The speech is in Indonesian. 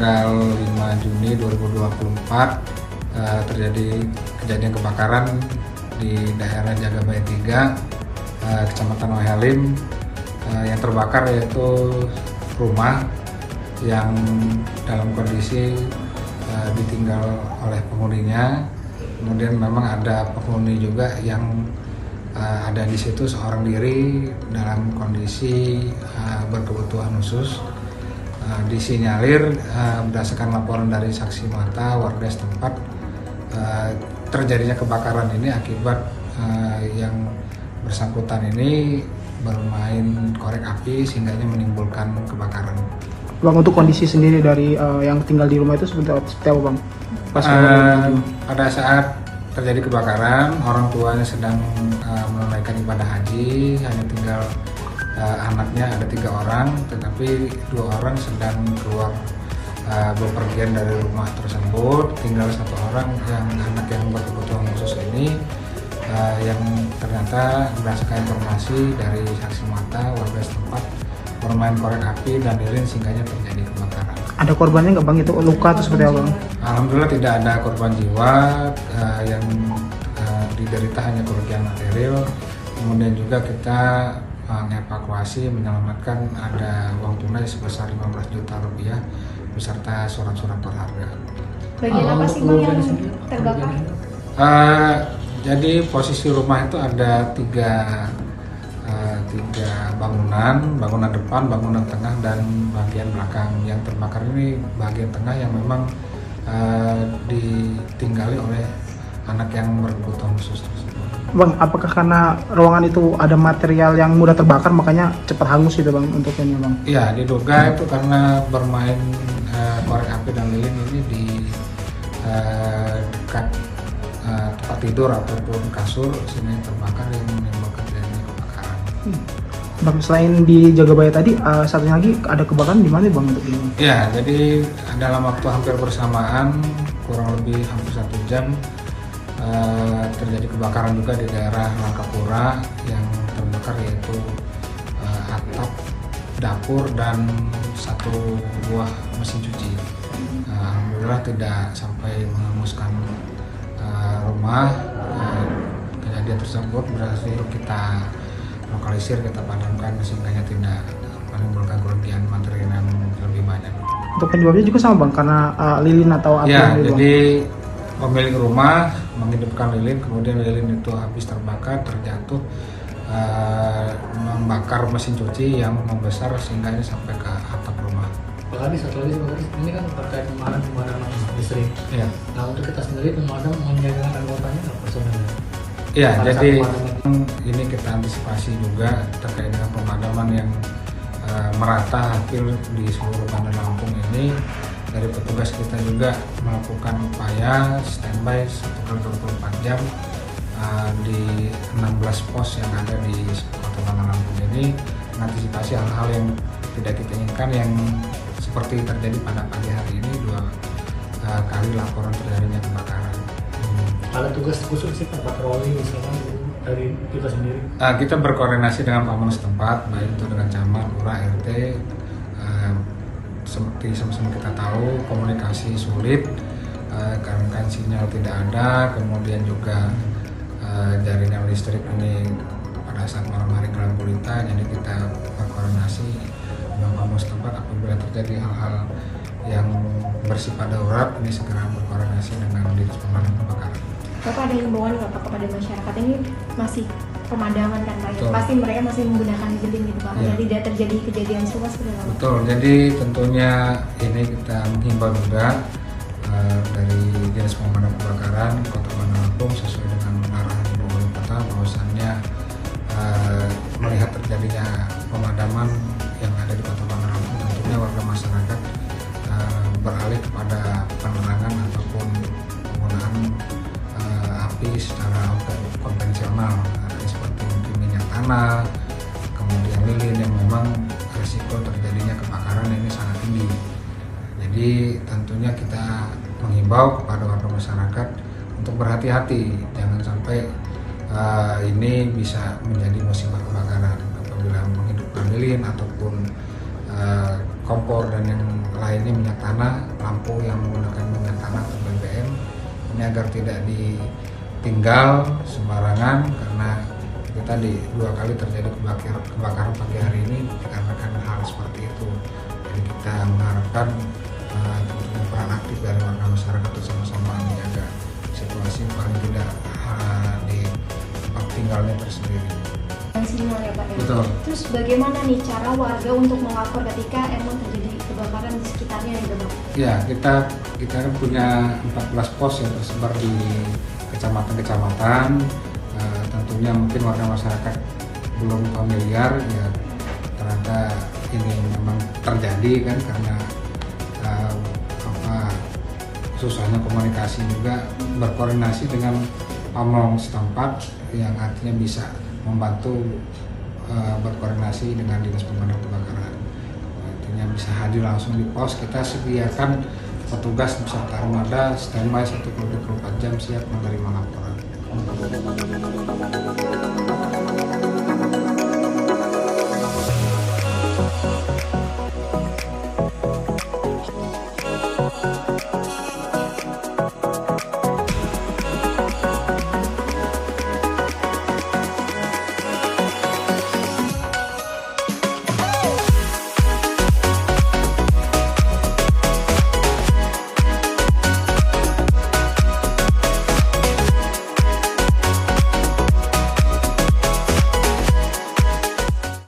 Tanggal 5 Juni 2024 terjadi kejadian kebakaran di daerah Jagabaya 3, Kecamatan Wahalim. Yang terbakar yaitu rumah yang dalam kondisi ditinggal oleh penghuninya. Kemudian memang ada penghuni juga yang ada di situ seorang diri dalam kondisi berkebutuhan khusus. Disinyalir berdasarkan laporan dari saksi mata warga setempat, terjadinya kebakaran ini akibat yang bersangkutan ini bermain korek api sehingga menimbulkan kebakaran. Bang, untuk kondisi sendiri dari yang tinggal di rumah itu seperti apa Bang? Pada saat terjadi kebakaran, orang tuanya sedang menunaikan ibadah haji, hanya tinggal anaknya ada 3 orang, tetapi 2 orang sedang keluar bepergian dari rumah tersebut. Tinggal 1 orang yang anak yang berkebutuhan khusus ini, yang ternyata berdasarkan informasi dari saksi mata warga setempat bermain korek api dan lilin sehingga terjadi kebakaran. Ada korbannya nggak Bang? Itu luka atau seperti apa Bang? Alhamdulillah tidak ada korban jiwa, yang diderita hanya kerugian material. Kemudian juga kita mengevakuasi, menyelamatkan ada uang tunai sebesar 15 juta rupiah beserta surat-surat berharga. Bagian apa sih Bang yang terbakar? Jadi posisi rumah itu ada tiga bangunan depan, bangunan tengah, dan bagian belakang. Yang terbakar ini bagian tengah yang memang ditinggali oleh anak yang berkebutuhan khusus tersebut. Bang, apakah karena ruangan itu ada material yang mudah terbakar makanya cepat hangus gitu Bang untuk ini Bang? Iya, diduga itu karena bermain korek api dan lilin ini di dekat tempat tidur ataupun kasur sehingga terbakar yang menimbulkan terjadinya kebakaran. Bang, selain di Jagabaya tadi, satunya lagi ada kebakaran di mana Bang untuk ini? Ya, jadi dalam waktu hampir bersamaan, kurang lebih hampir 1 jam, terjadi kebakaran juga di daerah Langkapura. Yang terbakar yaitu atap dapur dan 1 buah mesin cuci. Alhamdulillah tidak sampai menghanguskan rumah. Kejadian tersebut berhasil kita lokalisir, kita padamkan sehingga tidak menimbulkan kerugian material yang lebih banyak. Untuk penyebabnya juga sama Bang, karena lilin atau api? Ya, jadi pemilik rumah menghidupkan lilin, kemudian lilin itu habis terbakar, terjatuh, membakar mesin cuci yang membesar sehingga ini sampai ke atap rumah. Lagi satu lagi ini kan terkait pemadaman listrik. Ya. Nah, untuk kita sendiri pemadam menyiagakan anggotanya apa personelnya? Ya, jadi ini kita antisipasi juga terkait dengan pemadaman yang merata hampir di seluruh Bandar Lampung ini. Dari petugas kita juga melakukan upaya standby 1x24 jam di 16 pos yang ada di Kota Bandar Lampung ini, mengantisipasi hal-hal yang tidak kita inginkan yang seperti terjadi pada pagi hari ini 2 kali laporan terjadinya kebakaran. Ada tugas khusus sih patroli misalkan dari kita sendiri? Kita berkoordinasi dengan pamong setempat, baik itu dengan camat, lurah, RT. Seperti sama-sama kita tahu komunikasi sulit karena kan sinyal tidak ada, kemudian juga jaringan listrik ini pada saat malam hari gelap gulita. Jadi kita berkoordinasi dengan pamong setempat apabila terjadi hal-hal yang bersifat darurat ini segera berkoordinasi dengan Dinas Pemadam Kebakaran. Bapak ada himbauan nggak Pak kepada masyarakat ini masih pemadaman kan Pak. Ya? Betul. Pasti mereka masih menggunakan lilin gitu Pak. Iya. Agar tidak terjadi kejadian serupa seperti itu. Betul, jadi tentunya ini kita menghimbau juga dari Dinas Pemadam Kebakaran Kota Bandar Lampung sesuai dengan arahan Ibu Wali Kota bahwasannya melihat terjadinya pemadaman yang ada di Kota Bandar Lampung, tentunya warga masyarakat beralih kepada penerangan ataupun penggunaan api secara konvensional, seperti mungkin minyak tanah, kemudian lilin yang memang risiko terjadinya kebakaran ini sangat tinggi. Jadi tentunya kita menghimbau kepada warga masyarakat untuk berhati-hati, jangan sampai ini bisa menjadi musibah kebakaran apabila menghidupkan lilin ataupun kompor dan yang lainnya, minyak tanah, lampu yang menggunakan minyak tanah atau BBM, ini agar tidak ditinggal sembarangan, karena itu tadi 2 kali terjadi kebakaran pagi hari ini dikarenakan hal seperti itu. Jadi kita mengharapkan tentunya peran aktif dari warga masyarakat untuk sama-sama menjaga situasi, paling tidak di tempat tinggalnya tersendiri. Sinyal ya Pak. Ya? Betul. Terus bagaimana nih cara warga untuk melapor ketika emang terjadi kebakaran di sekitarnya gitu Pak? Ya, kita kan punya 14 pos yang tersebar di kecamatan-kecamatan. Tentunya mungkin warga masyarakat belum familiar ya, ternyata ini memang terjadi kan karena susahnya komunikasi, juga berkoordinasi dengan pamong setempat yang artinya bisa membantu berkoordinasi dengan Dinas Pemadam Kebakaran. Artinya bisa hadir langsung di pos. Kita sediakan petugas beserta armada standby 1x24 jam siap menerima laporan.